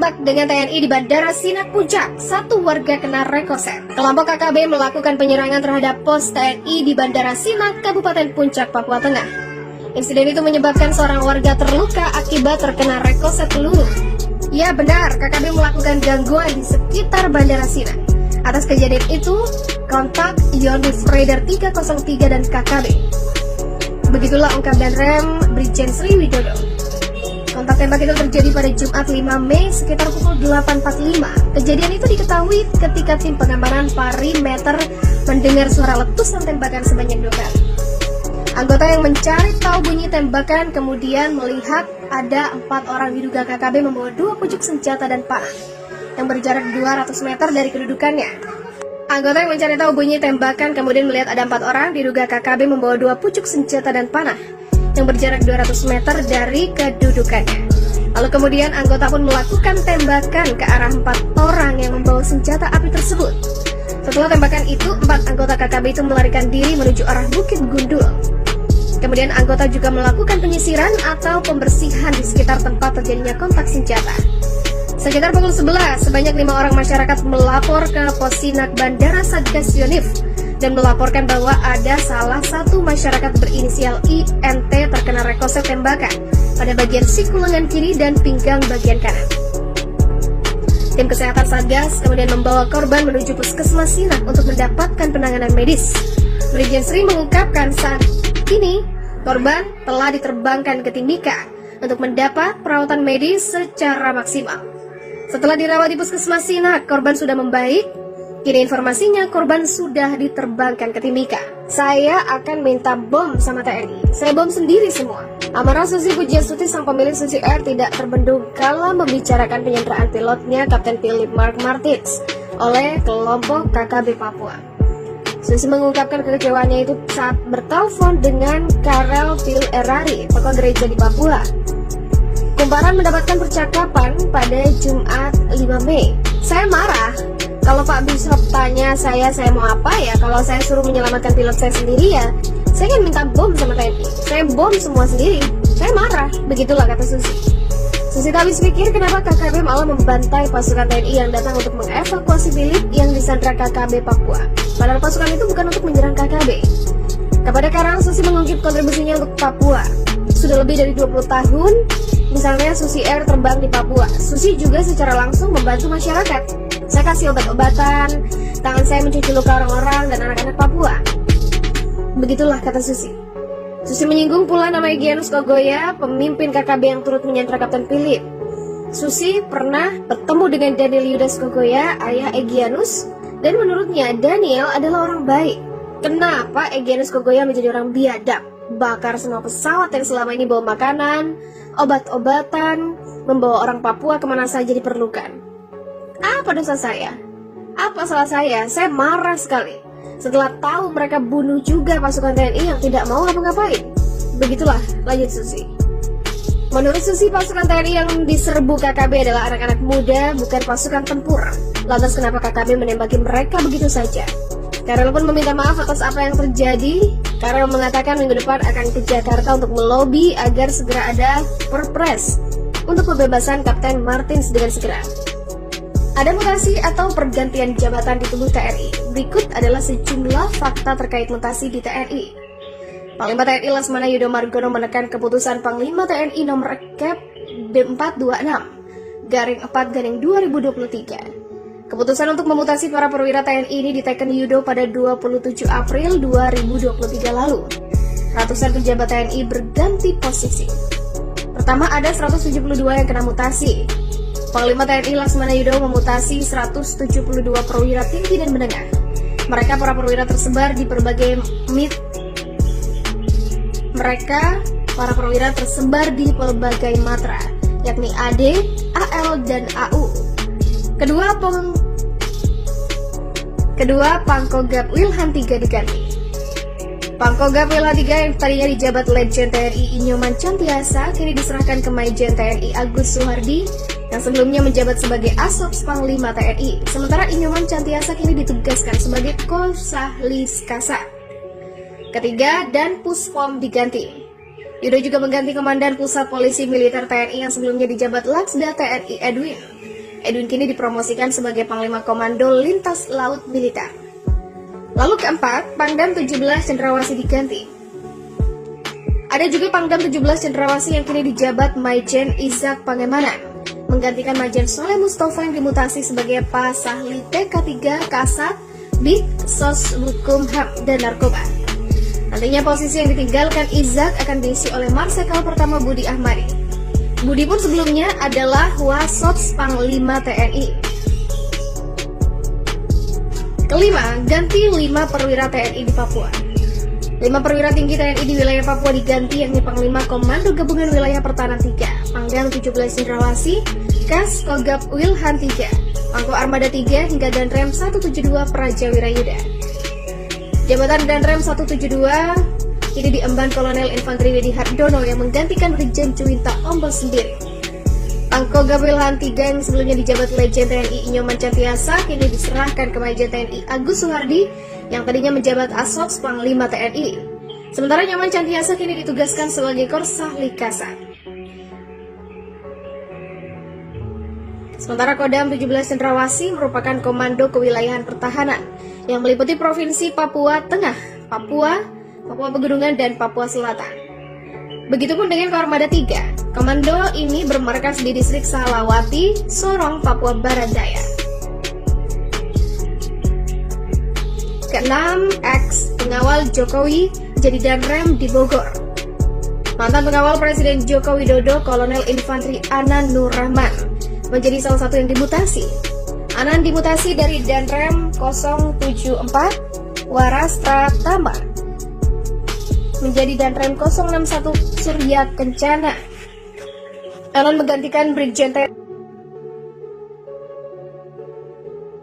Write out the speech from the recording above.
tembak dengan TNI di Bandara Sinak Puncak, satu warga kena rekoset. Kelompok KKB melakukan penyerangan terhadap pos TNI di Bandara Sinak, Kabupaten Puncak, Papua Tengah. Insiden itu menyebabkan seorang warga terluka akibat terkena rekoset peluru. Ya benar, KKB melakukan gangguan di sekitar Bandara Sinak. Atas kejadian itu, kontak Yonif Raider 303 dan KKB. Begitulah ungkap dan rem Brigjen Sri Widodo. Kontak tembak itu terjadi pada Jumat 5 Mei sekitar pukul 8.45. Kejadian itu diketahui ketika tim pengamanan perimeter mendengar suara letusan tembakan sebanyak 2 kali. Anggota yang mencari tahu bunyi tembakan kemudian melihat ada 4 orang diduga KKB membawa 2 pucuk senjata dan panah yang berjarak 200 meter dari kedudukannya. Anggota yang mencari tahu bunyi tembakan kemudian melihat ada 4 orang diduga KKB membawa 2 pucuk senjata dan panah yang berjarak 200 meter dari kedudukannya. Lalu kemudian anggota pun melakukan tembakan ke arah 4 orang yang membawa senjata api tersebut. Setelah tembakan itu, 4 anggota KKB itu melarikan diri menuju arah Bukit Gundul. Kemudian anggota juga melakukan penyisiran atau pembersihan di sekitar tempat terjadinya kontak senjata. Sekitar pukul 11, sebanyak 5 orang masyarakat melapor ke Pos Sinak Bandara Satgas Yonif dan melaporkan bahwa ada salah satu masyarakat berinisial INT terkena rekoset tembakan pada bagian siku lengan kiri dan pinggang bagian kanan. Tim kesehatan Satgas kemudian membawa korban menuju Puskesmas Sinak untuk mendapatkan penanganan medis. Brigjen Sri mengungkapkan saat ini korban telah diterbangkan ke Timika untuk mendapat perawatan medis secara maksimal. Setelah dirawat di Puskesmas Sinak, korban sudah membaik. Kini informasinya korban sudah diterbangkan ke Timika. Saya akan minta bom sama TNI. Saya bom sendiri semua. Amarah Susi Pujiastuti sang pemilik Susi Air tidak terbendung kala membicarakan penyanderaan pilotnya Kapten Philip Mark Martins oleh kelompok KKB Papua. Susi mengungkapkan kekecewaannya itu saat bertelepon dengan Karel Phil Erari, tokoh gereja di Papua. Kumparan mendapatkan percakapan pada Jumat 5 Mei. Saya marah. Kalau Pak Bishop tanya saya mau apa ya? Kalau saya suruh menyelamatkan pilot saya sendiri ya, saya kan minta bom sama TNI. Saya bom semua sendiri. Saya marah. Begitulah kata Susi. Susi tak habis pikir kenapa KKB malah membantai pasukan TNI yang datang untuk mengevakuasi Philip yang disandra KKB Papua. Padahal pasukan itu bukan untuk menyerang KKB. Kepada Karang, Susi mengungkit kontribusinya untuk Papua. Sudah lebih dari 20 tahun, misalnya Susi Air terbang di Papua. Susi juga secara langsung membantu masyarakat. Saya kasih obat-obatan, tangan saya mencuci luka orang-orang dan anak-anak Papua. Begitulah kata Susi. Susi menyinggung pula nama Egyanus Kogoya, pemimpin KKB yang turut menyandra Kapten Philip. Susi pernah bertemu dengan Daniel Yudas Kogoya, ayah Egyanus, dan menurutnya Daniel adalah orang baik. Kenapa Egyanus Kogoya menjadi orang biadab? Bakar semua pesawat yang selama ini bawa makanan, obat-obatan, membawa orang Papua kemana saja diperlukan. Apa dosa saya? Apa salah saya? Saya marah sekali setelah tahu mereka bunuh juga pasukan TNI yang tidak mau ngapa-ngapain. Begitulah, lanjut Susi. Menurut Susi, pasukan TNI yang diserbu KKB adalah anak-anak muda, bukan pasukan tempur. Lantas kenapa KKB menembaki mereka begitu saja? Karel pun meminta maaf atas apa yang terjadi. Karel mengatakan minggu depan akan ke Jakarta untuk melobi agar segera ada perpres untuk pembebasan Kapten Martins dengan segera. Ada mutasi atau pergantian jabatan di tubuh TNI. Berikut adalah sejumlah fakta terkait mutasi di TNI. Panglima TNI Laksmana Yudo Margono menekan keputusan Panglima TNI nomor Kep B426-4/2023. Keputusan untuk memutasi para perwira TNI ini diteken Yudo pada 27 April 2023 lalu. Ratusan pejabat TNI berganti posisi. Pertama, ada 172 yang kena mutasi. Panglima TNI Laksmana Yudo memutasi 172 perwira tinggi dan menengah. Mereka para perwira tersebar di berbagai matra, yakni AD, AL, dan AU. Kedua Pangkogap Wilhan III diganti. Pangkogap Wilhan III yang tadinya dijabat Letjen TNI Inyoman Cantiasa kini diserahkan ke Maijen TNI Agus Suhardi yang sebelumnya menjabat sebagai Asops Panglima TNI. Sementara Inyoman Cantiasa kini ditugaskan sebagai Kosahlis Kasa. Ketiga, dan Puspom diganti. Yudo juga mengganti Komandan Pusat Polisi Militer TNI yang sebelumnya dijabat Laksda TNI Edwin. Edwin kini dipromosikan sebagai Panglima Komando Lintas Laut Militer. Lalu keempat, Pangdam 17 Cendrawasih diganti. Ada juga Pangdam 17 Cendrawasih yang kini dijabat Maijen Ishak Pangemanan, menggantikan Maijen Soleh Mustafa yang dimutasi sebagai Pasahli TK3 Kasat Bid Sos Hukum HAM dan Narkoba. Nantinya posisi yang ditinggalkan Ishak akan diisi oleh Marsikal Pertama Budi Ahmadi. Budi pun sebelumnya adalah Wasots Panglima TNI. Kelima, ganti 5 perwira TNI di Papua. 5 perwira tinggi TNI di wilayah Papua diganti, yakni Panglima Komando Gabungan Wilayah Pertahanan 3, Pangdam 17 Cendrawasih, Kas Kogab Wilhan 3, Pangko Armada 3 hingga Danrem 172 Praja Wirayuda. Jabatan Danrem 172 kini diemban Kolonel Infanteri Wedi Hardono yang menggantikan Brigjen Cuwinta Ombol sendiri. Pangko Gabwilhan 3 yang sebelumnya dijabat Lejen TNI Inyoman Cantiasa kini diserahkan ke Majen TNI Agus Suhardi yang tadinya menjabat Asops Panglima TNI. Sementara Inyoman Cantiasa kini ditugaskan sebagai Korsahli Kasat. Sementara Kodam 17 Cendrawasih merupakan komando kewilayahan pertahanan yang meliputi Provinsi Papua Tengah, Papua Pegunungan, dan Papua Selatan. Begitupun dengan Koarmada 3. Komando ini bermarkas di distrik Salawati, Sorong, Papua Barat Daya. Keenam, X pengawal Jokowi jadi Danrem di Bogor. Mantan pengawal Presiden Joko Widodo, Kolonel Infanteri Anan Nur Rahman, menjadi salah satu yang dimutasi. Anan dimutasi dari Danrem 074 Waras Pratama menjadi Danrem 061 Surya Kencana. Anan menggantikan Brigjen